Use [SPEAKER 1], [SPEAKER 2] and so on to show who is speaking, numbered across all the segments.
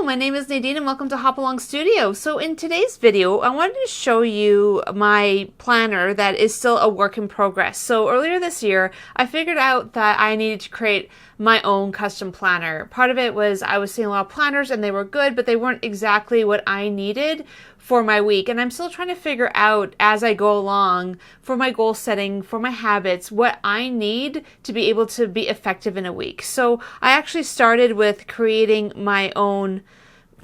[SPEAKER 1] my name is Nadine and welcome to Hop Along Studio. So in today's video, I wanted to show you my planner that is still a work in progress. So earlier this year, I figured out that I needed to create my own custom planner. Part of it was I was seeing a lot of planners and they were good, but they weren't exactly what I needed for my week. And I'm still trying to figure out as I go along for my goal setting, for my habits, what I need to be able to be effective in a week. So I actually started with creating my own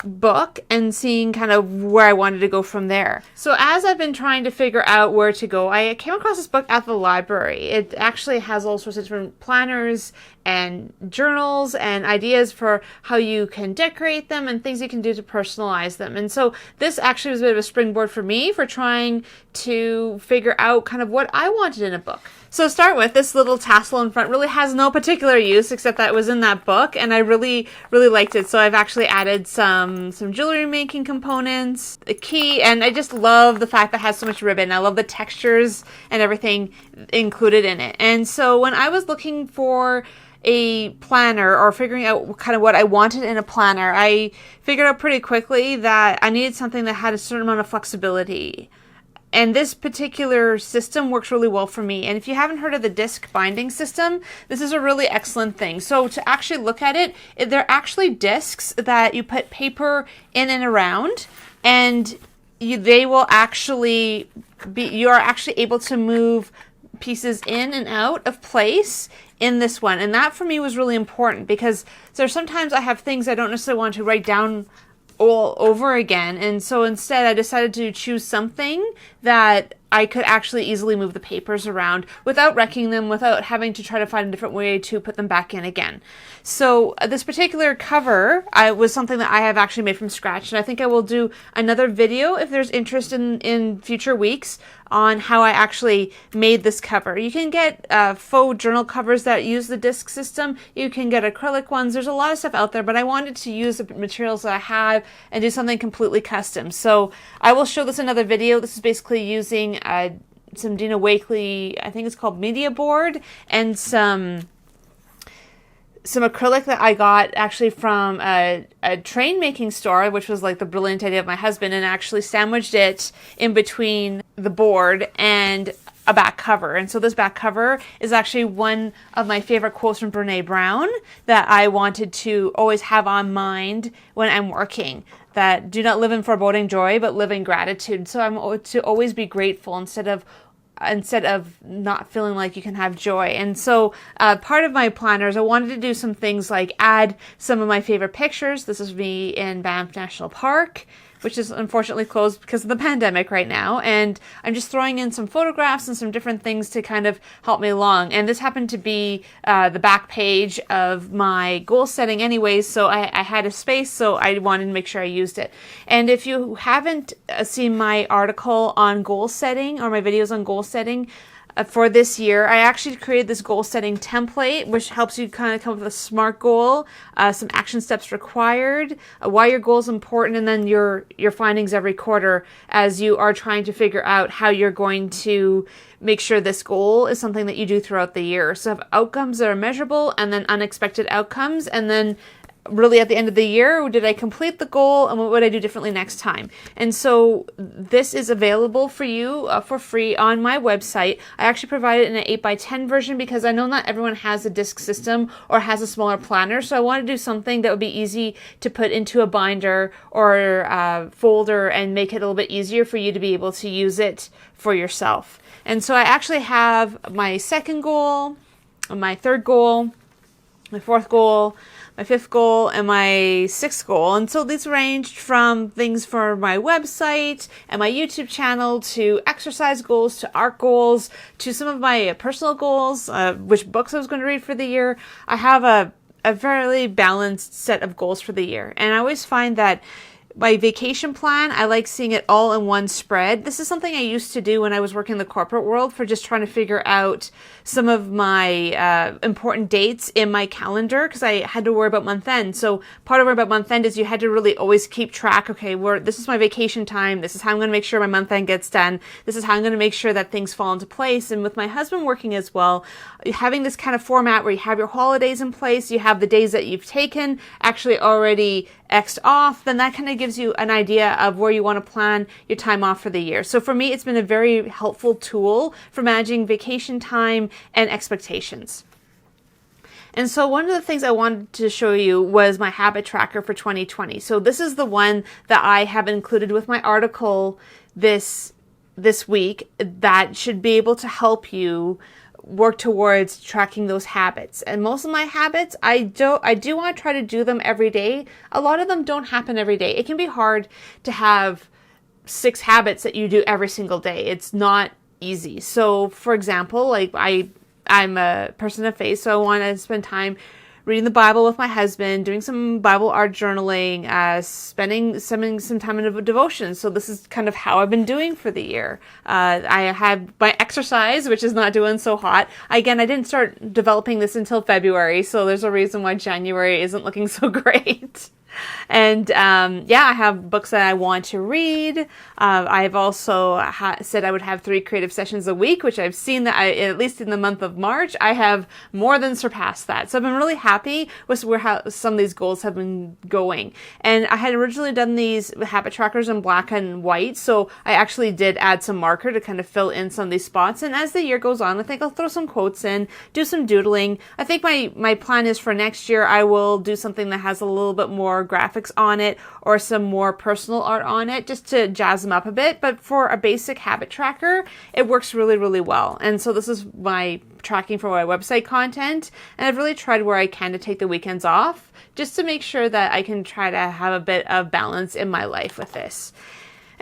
[SPEAKER 1] book and seeing kind of where I wanted to go from there. So as I've been trying to figure out where to go, I came across this book at the library. It actually has all sorts of different planners and journals and ideas for how you can decorate them and things you can do to personalize them. And so this actually was a bit of a springboard for me for trying to figure out kind of what I wanted in a book. So to start with, this little tassel in front really has no particular use except that it was in that book and I really liked it. So I've actually added some jewelry making components, a key, and I just love the fact that it has so much ribbon. I love the textures and everything included in it. And so when I was looking for a planner or figuring out kind of what I wanted in a planner, I figured out pretty quickly that I needed something that had a certain amount of flexibility. And this particular system works really well for me. And if you haven't heard of the disc binding system, this is a really excellent thing. So to actually look at it, they're actually discs that you put paper in and around, and they will actually you are actually able to move pieces in and out of place in this one. And that for me was really important because there's sometimes I have things I don't necessarily want to write down all over again, and so instead I decided to choose something that I could actually easily move the papers around without wrecking them, without having to try to find a different way to put them back in again. So this particular cover was something that I have actually made from scratch, and I think I will do another video if there's interest in future weeks on how I actually made this cover. You can get faux journal covers that use the disc system. You can get acrylic ones. There's a lot of stuff out there, but I wanted to use the materials that I have and do something completely custom. So I will show this in another video. This is basically using some Dina Wakley, I think it's called media board, and some acrylic that I got actually from a train making store, which was like the brilliant idea of my husband, and actually sandwiched it in between the board and a back cover. And so this back cover is actually one of my favorite quotes from Brene Brown that I wanted to always have on mind when I'm working. That do not live in foreboding joy, but live in gratitude. So I'm to always be grateful instead of not feeling like you can have joy. And so part of my planners, I wanted to do some things like add some of my favorite pictures. This is me in Banff National Park, which is unfortunately closed because of the pandemic right now. And I'm just throwing in some photographs and some different things to kind of help me along. And this happened to be the back page of my goal setting anyways, so I had a space, so I wanted to make sure I used it. And if you haven't seen my article on goal setting or my videos on goal setting, for this year, I actually created this goal setting template, which helps you kind of come up with a SMART goal, some action steps required, why your goal is important, and then your findings every quarter as you are trying to figure out how you're going to make sure this goal is something that you do throughout the year. So have outcomes that are measurable, and then unexpected outcomes, and then really at the end of the year, did I complete the goal and what would I do differently next time? And so this is available for you for free on my website. I actually provide it in an 8x10 version because I know not everyone has a disc system or has a smaller planner. So I want to do something that would be easy to put into a binder or folder and make it a little bit easier for you to be able to use it for yourself. And so I actually have my second goal, my third goal, my fourth goal, my fifth goal, and my sixth goal. And so these ranged from things for my website and my YouTube channel to exercise goals to art goals to some of my personal goals, which books I was going to read for the year. I have a fairly balanced set of goals for the year. And I always find that my vacation plan, I like seeing it all in one spread. This is something I used to do when I was working in the corporate world for just trying to figure out some of my important dates in my calendar because I had to worry about month end. So part of worry about month end is you had to really always keep track. Okay, this is my vacation time. This is how I'm going to make sure my month end gets done. This is how I'm going to make sure that things fall into place. And with my husband working as well, having this kind of format where you have your holidays in place, you have the days that you've taken actually already X'd off, then that kind of gives you an idea of where you want to plan your time off for the year. So for me, it's been a very helpful tool for managing vacation time and expectations. And so one of the things I wanted to show you was my habit tracker for 2020. So this is the one that I have included with my article this week that should be able to help you work towards tracking those habits. And most of my habits, I do want to try to do them every day. A lot of them don't happen every day. It can be hard to have 6 habits that you do every single day. It's not easy. So for example, like I'm a person of faith, so I want to spend time reading the Bible with my husband, doing some Bible art journaling, spending some time in a devotion. So this is kind of how I've been doing for the year. I have my exercise, which is not doing so hot. Again, I didn't start developing this until February, so there's a reason why January isn't looking so great. And I have books that I want to read. I've also said I would have 3 creative sessions a week, which I've seen that at least in the month of March, I have more than surpassed that. So I've been really happy with how some of these goals have been going. And I had originally done these habit trackers in black and white, so I actually did add some marker to kind of fill in some of these spots. And as the year goes on, I think I'll throw some quotes in, do some doodling. I think my plan is for next year, I will do something that has a little bit more graphics on it or some more personal art on it just to jazz them up a bit. But for a basic habit tracker, it works really, really well. And so this is my tracking for my website content. And I've really tried where I can to take the weekends off just to make sure that I can try to have a bit of balance in my life with this.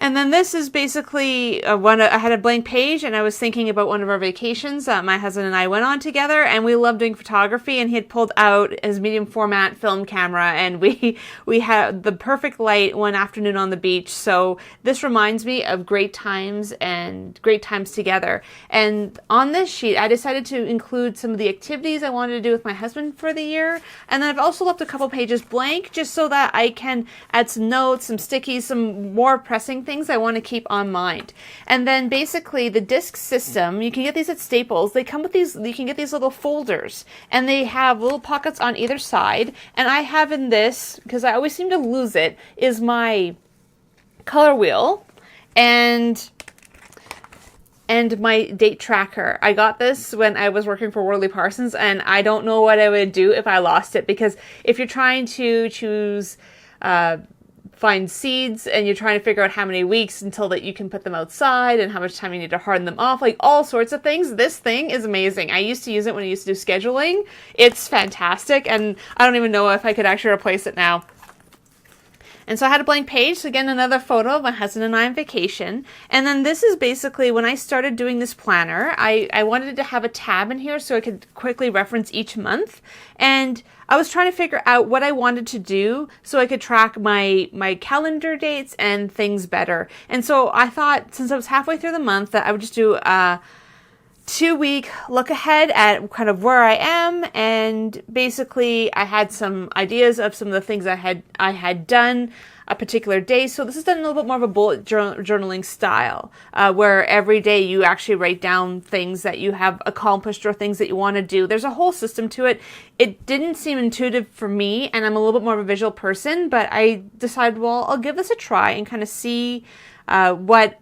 [SPEAKER 1] And then this is basically I had a blank page and I was thinking about one of our vacations that my husband and I went on together, and we loved doing photography, and he had pulled out his medium format film camera, and we had the perfect light one afternoon on the beach. So this reminds me of great times and great times together. And on this sheet, I decided to include some of the activities I wanted to do with my husband for the year. And then I've also left a couple pages blank just so that I can add some notes, some stickies, some more pressing things I want to keep on mind. And then basically the disc system, you can get these at Staples. They come with these, you can get these little folders, and they have little pockets on either side. And I have in this, because I always seem to lose it, is my color wheel and my date tracker. I got this when I was working for Worley Parsons, and I don't know what I would do if I lost it, because if you're trying to choose find seeds and you're trying to figure out how many weeks until that you can put them outside and how much time you need to harden them off, like all sorts of things. This thing is amazing. I used to use it when I used to do scheduling. It's fantastic, and I don't even know if I could actually replace it now. And so I had a blank page. So again, another photo of my husband and I on vacation. And then this is basically when I started doing this planner, I wanted to have a tab in here so I could quickly reference each month. And I was trying to figure out what I wanted to do so I could track my calendar dates and things better. And so I thought, since I was halfway through the month, that I would just do a 2-week look ahead at kind of where I am. And basically I had some ideas of some of the things I had done a particular day. So this is done in a little bit more of a bullet journaling style, where every day you actually write down things that you have accomplished or things that you want to do. There's a whole system to it. It didn't seem intuitive for me, and I'm a little bit more of a visual person, but I decided, well, I'll give this a try and kind of see what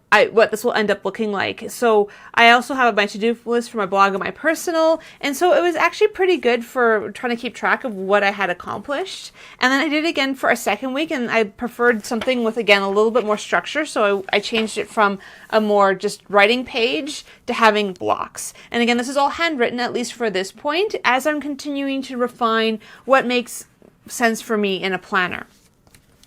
[SPEAKER 1] this will end up looking like. So I also have my to-do list for my blog and my personal, and so it was actually pretty good for trying to keep track of what I had accomplished. And then I did it again for a second week, and I preferred something with, again, a little bit more structure, so I changed it from a more just writing page to having blocks. And again, this is all handwritten, at least for this point, as I'm continuing to refine what makes sense for me in a planner.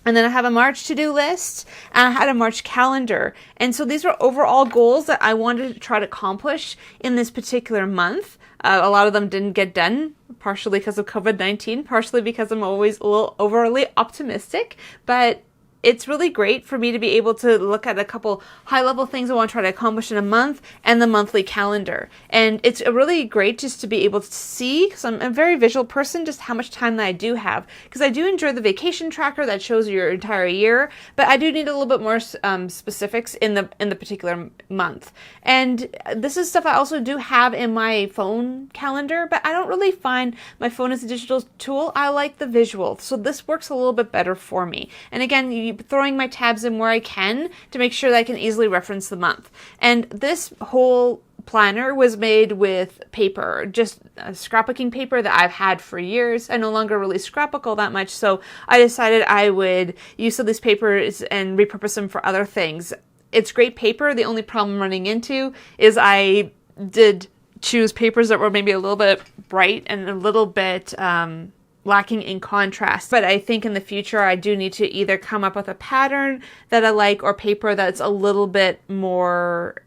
[SPEAKER 1] And then I have a March to-do list, and I had a March calendar. And so these were overall goals that I wanted to try to accomplish in this particular month. A lot of them didn't get done, partially because of COVID-19, partially because I'm always a little overly optimistic. But it's really great for me to be able to look at a couple high-level things I want to try to accomplish in a month and the monthly calendar. And it's really great just to be able to see, because I'm a very visual person, just how much time that I do have. Because I do enjoy the vacation tracker that shows your entire year, but I do need a little bit more specifics in the particular month. And this is stuff I also do have in my phone calendar, but I don't really find my phone as a digital tool. I like the visual, so this works a little bit better for me. And again, throwing my tabs in where I can to make sure that I can easily reference the month. And this whole planner was made with paper, just scrapbooking paper that I've had for years. I no longer really scrapbook all that much, so I decided I would use some of these papers and repurpose them for other things. It's great paper. The only problem I'm running into is I did choose papers that were maybe a little bit bright and a little bit lacking in contrast. But I think in the future I do need to either come up with a pattern that I like or paper that's a little bit more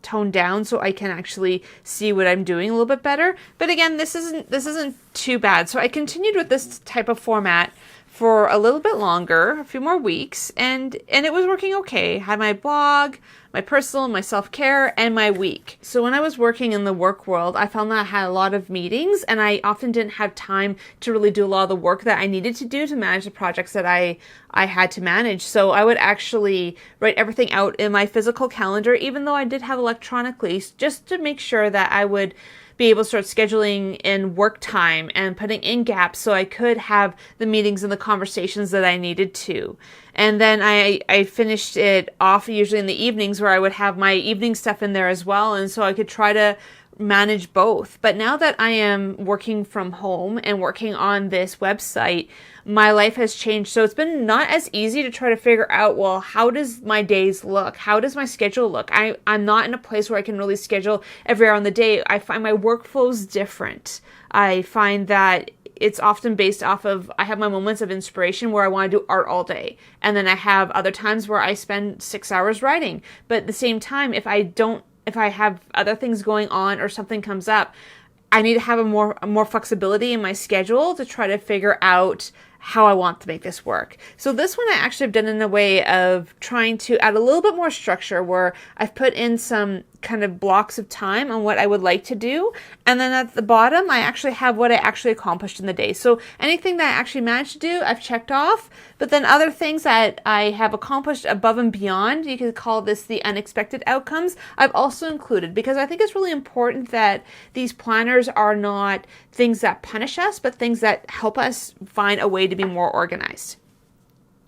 [SPEAKER 1] toned down so I can actually see what I'm doing a little bit better. But again, this isn't too bad. So I continued with this type of format for a little bit longer, a few more weeks, and it was working okay. I had my blog, my personal, my self-care, and my week. So when I was working in the work world, I found that I had a lot of meetings, and I often didn't have time to really do a lot of the work that I needed to do to manage the projects that I had to manage. So I would actually write everything out in my physical calendar, even though I did have electronically, just to make sure that I would be able to start scheduling in work time and putting in gaps so I could have the meetings and the conversations that I needed to. And then I finished it off usually in the evenings where I would have my evening stuff in there as well. And so I could try to manage both. But now that I am working from home and working on this website, my life has changed. So it's been not as easy to try to figure out, well, how does my days look? How does my schedule look? I'm not in a place where I can really schedule every hour on the day. I find my workflow's different. I find that it's often based off of, I have my moments of inspiration where I want to do art all day. And then I have other times where I spend 6 hours writing. But at the same time, if I have other things going on or something comes up, I need to have a more flexibility in my schedule to try to figure out how I want to make this work. So this one I actually have done in a way of trying to add a little bit more structure where I've put in some kind of blocks of time on what I would like to do. And then at the bottom, I actually have what I actually accomplished in the day. So anything that I actually managed to do, I've checked off. But then other things that I have accomplished above and beyond, you could call this the unexpected outcomes, I've also included, because I think it's really important that these planners are not things that punish us, but things that help us find a way to be more organized.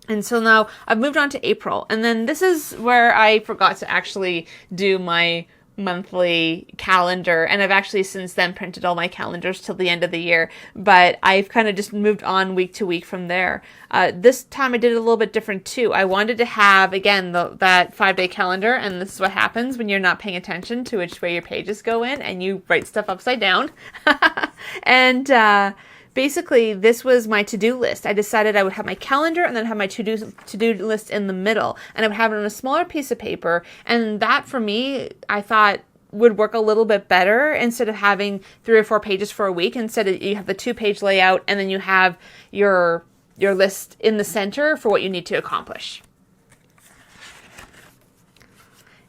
[SPEAKER 1] And so now I've moved on to April, and then this is where I forgot to actually do my monthly calendar, and I've actually since then printed all my calendars till the end of the year, but I've kind of just moved on week to week from there. This time I did it a little bit different too. I wanted to have, again, that 5-day calendar, and this is what happens when you're not paying attention to which way your pages go in and you write stuff upside down. And basically, this was my to-do list. I decided I would have my calendar and then have my to-do list in the middle. And I would have it on a smaller piece of paper. And that, for me, I thought would work a little bit better instead of having 3 or 4 pages for a week. Instead, you have the 2-page layout and then you have your list in the center for what you need to accomplish.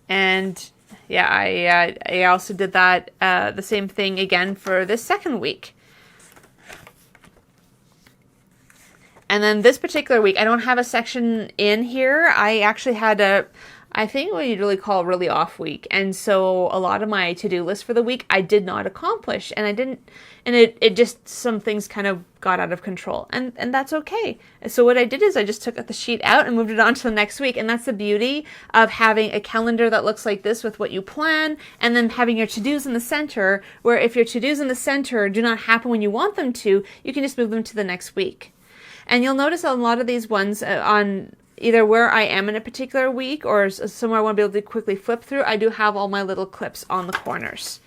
[SPEAKER 1] And yeah, I also did that, the same thing again for this second week. And then this particular week, I don't have a section in here. I actually had I think what you'd really call a really off week. And so a lot of my to-do list for the week, I did not accomplish. And it just, some things kind of got out of control. And that's okay. So what I did is I just took the sheet out and moved it on to the next week. And that's the beauty of having a calendar that looks like this with what you plan, and then having your to-dos in the center, where if your to-dos in the center do not happen when you want them to, you can just move them to the next week. And you'll notice a lot of these ones on either where I am in a particular week or somewhere I want to be able to quickly flip through, I do have all my little clips on the corners.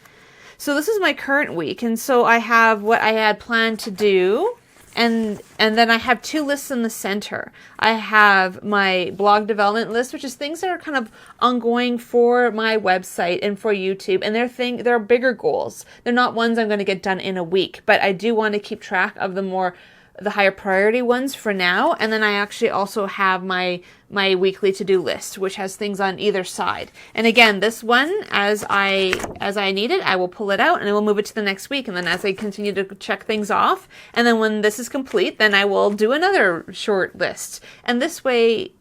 [SPEAKER 1] So this is my current week, and so I have what I had planned to do, and then I have 2 lists in the center. I have my blog development list, which is things that are kind of ongoing for my website and for YouTube, and they're bigger goals. They're not ones I'm going to get done in a week, but I do want to keep track of the more the higher priority ones for now. And then I actually also have my weekly to-do list, which has things on either side. And again, this one, as I need it, I will pull it out and I will move it to the next week. And then as I continue to check things off, and then when this is complete, then I will do another short list. And this way,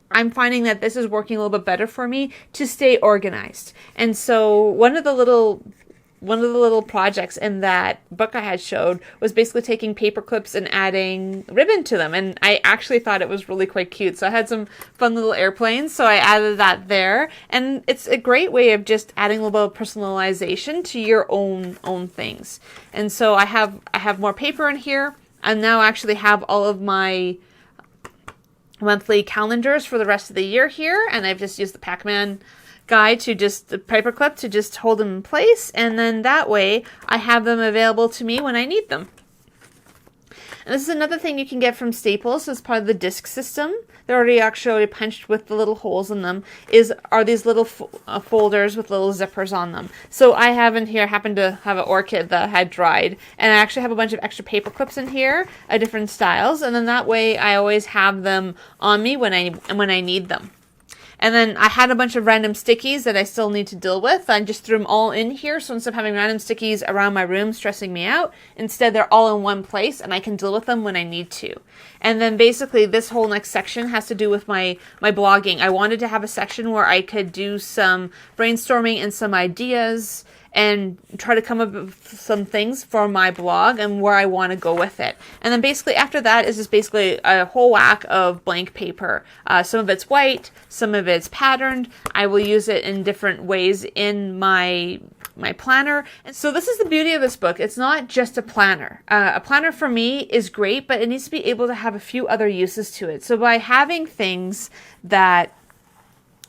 [SPEAKER 1] I'm finding that this is working a little bit better for me to stay organized. And so one of the little projects in that book I had showed was basically taking paper clips and adding ribbon to them. And I actually thought it was really quite cute. So I had some fun little airplanes. So I added that there. And it's a great way of just adding a little bit of personalization to your own things. And so I have more paper in here. I now actually have all of my monthly calendars for the rest of the year here, and I've just used the Pac-Man guide to just the paperclip to just hold them in place, and then that way I have them available to me when I need them. And this is another thing you can get from Staples as part of the disc system. They're already actually punched with the little holes in them. Are these little folders with little zippers on them. So I have in here, happened to have an orchid that had dried, and I actually have a bunch of extra paper clips in here, different styles, and then that way I always have them on me when I need them. And then I had a bunch of random stickies that I still need to deal with. I just threw them all in here. So instead of having random stickies around my room stressing me out, instead they're all in one place and I can deal with them when I need to. And then basically this whole next section has to do with my blogging. I wanted to have a section where I could do some brainstorming and some ideas and try to come up with some things for my blog and where I want to go with it. And then basically after that is just basically a whole whack of blank paper. Some of it's white, some of it's patterned. I will use it in different ways in my planner. And so this is the beauty of this book. It's not just a planner. A planner for me is great, but it needs to be able to have a few other uses to it. So by having things that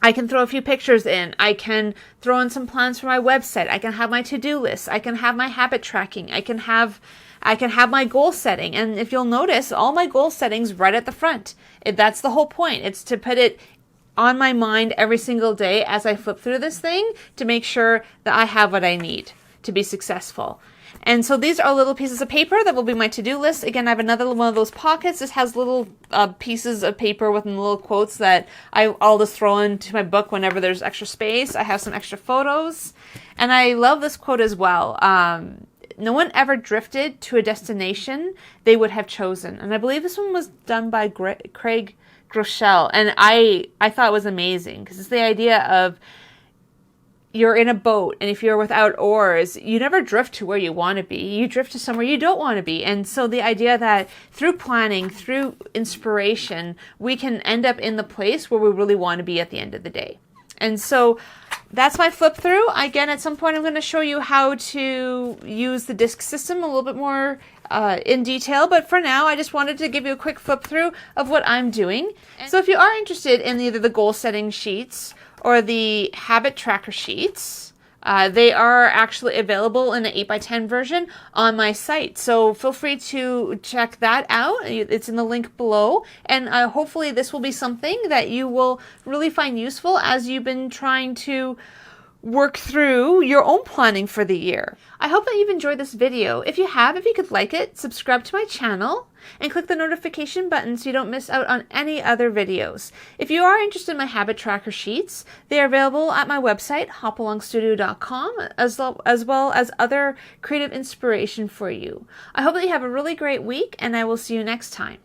[SPEAKER 1] I can throw a few pictures in. I can throw in some plans for my website. I can have my to-do list. I can have my habit tracking. I can have my goal setting. And if you'll notice, all my goal settings right at the front. That's the whole point. It's to put it on my mind every single day as I flip through this thing to make sure that I have what I need to be successful. And so these are little pieces of paper that will be my to-do list. Again, I have another one of those pockets. This has little pieces of paper with little quotes that I'll just throw into my book whenever there's extra space. I have some extra photos. And I love this quote as well. No one ever drifted to a destination they would have chosen. And I believe this one was done by Craig Groeschel. And I thought it was amazing because it's the idea of you're in a boat, and if you're without oars, you never drift to where you want to be. You drift to somewhere you don't want to be. And so the idea that through planning, through inspiration, we can end up in the place where we really want to be at the end of the day. And so that's my flip through. Again, at some point I'm going to show you how to use the disc system a little bit more in detail, but for now I just wanted to give you a quick flip through of what I'm doing. So if you are interested in either the goal setting sheets or the habit tracker sheets, they are actually available in an 8x10 version on my site. So feel free to check that out. It's in the link below. And hopefully this will be something that you will really find useful as you've been trying to work through your own planning for the year. I hope that you've enjoyed this video. If you have, if you could like it, subscribe to my channel, and click the notification button so you don't miss out on any other videos. If you are interested in my habit tracker sheets, they are available at my website, hopalongstudio.com, as well as other creative inspiration for you. I hope that you have a really great week, and I will see you next time.